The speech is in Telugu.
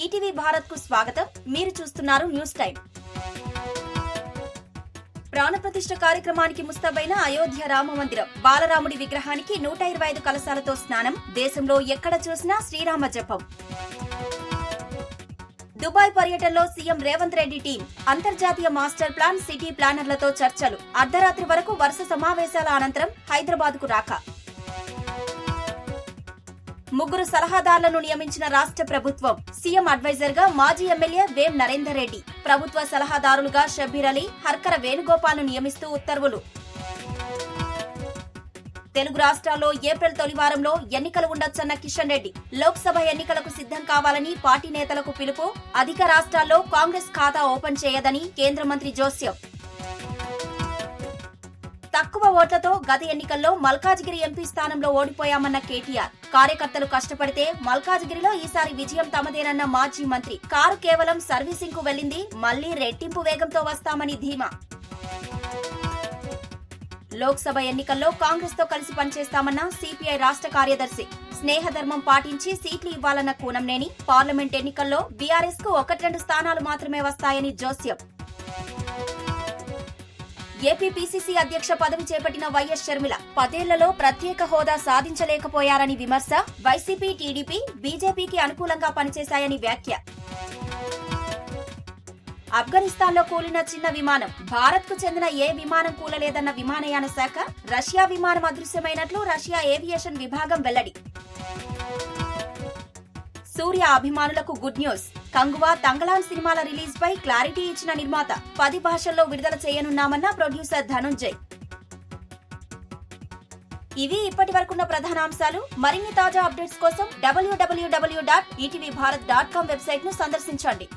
ఈటీవీ భారత్ కు స్వాగతం. మీరు చూస్తున్నారు న్యూస్ టైం. ప్రాణప్రతిష్ఠ కార్యక్రమానికి ముస్తాబైన అయోధ్య రామ మందిరం. బాలరాముడి విగ్రహానికి 125 కలశాలతో స్నానం. దేశంలో ఎక్కడ చూసినా శ్రీరామ జపం. దుబాయ్ పర్యటనలో సీఎం రేవంత్ రెడ్డి టీం. అంతర్జాతీయ మాస్టర్ ప్లాన్, సిటీ ప్లానర్లతో చర్చలు. అర్ధరాత్రి వరకు వరుస సమావేశాల అనంతరం హైదరాబాద్ కు రాక. 3 సలహాదారులను నియమించిన రాష్ట్ర ప్రభుత్వం. సీఎం అడ్వైజర్ గా మాజీ ఎమ్మెల్యే వేం నరేందర్ రెడ్డి, ప్రభుత్వ సలహాదారులుగా షబ్బీర్ అలీ, హర్కర వేణుగోపాల్ ను నియమిస్తూ ఉత్తర్వులు. తెలుగు రాష్ట్రాల్లో ఏప్రిల్ తొలి వారంలో ఎన్నికలు ఉండొచ్చన్న కిషన్ రెడ్డి. లోక్సభ ఎన్నికలకు సిద్ధం కావాలని పార్టీ నేతలకు పిలుపు. అధిక రాష్ట్రాల్లో కాంగ్రెస్ ఖాతా ఓపెన్ చేయదని కేంద్ర మంత్రి జోస్యం. తక్కువ ఓట్లతో గత ఎన్నికల్లో మల్కాజిగిరి ఎంపీ స్థానంలో ఓడిపోయామన్న కేటీఆర్. కార్యకర్తలు కష్టపడితే మల్కాజిగిరిలో ఈసారి విజయం తమదేనన్న మాజీ మంత్రి. కారు కేవలం సర్వీసింగ్ కు వెళ్లింది, మళ్లీ రెట్టింపు వేగంతో వస్తామని ధీమా. లోక్సభ ఎన్నికల్లో కాంగ్రెస్ తో కలిసి పనిచేస్తామన్న సిపిఐ రాష్ట్ర కార్యదర్శి. స్నేహధర్మం పాటించి సీట్లు ఇవ్వాలన్న కూనంనేని. పార్లమెంట్ ఎన్నికల్లో బీఆర్ఎస్ కు 1-2 స్థానాలు మాత్రమే వస్తాయని జోస్యం. ఏపీ పీసీసీ అధ్యక్ష పదవి చేపట్టిన వైఎస్ షర్మిల 10 ఏళ్లలో ప్రత్యేక హోదా సాధించలేకపోయారని విమర్శ. వైసీపీ, టీడీపీ, బీజేపీకి అనుకూలంగా పనిచేశాయని వ్యాఖ్య. ఆఫ్ఘనిస్తాన్లో కూలిన చిన్న విమానం. భారత్ కు చెందిన ఏ విమానం కూలలేదన్న విమానయాన శాఖ. రష్యా విమానం అదృశ్యమైనట్లు రష్యా ఏవియేషన్ విభాగం వెల్లడి. సూర్య అభిమానులకు గుడ్ న్యూస్. కంగువా, తంగలాన్ సినిమాల రిలీజ్ పై క్లారిటీ ఇచ్చిన నిర్మాత. 10 భాషల్లో విడుదల చేయనున్నామన్న ప్రొడ్యూసర్ ధనుంజయ్. ఇవి ఇప్పటి వరకున్న ప్రధాన అంశాలు. మరిన్ని తాజా అప్డేట్స్ కోసం www.etvbharat.com వెబ్సైట్ ను సందర్శించండి.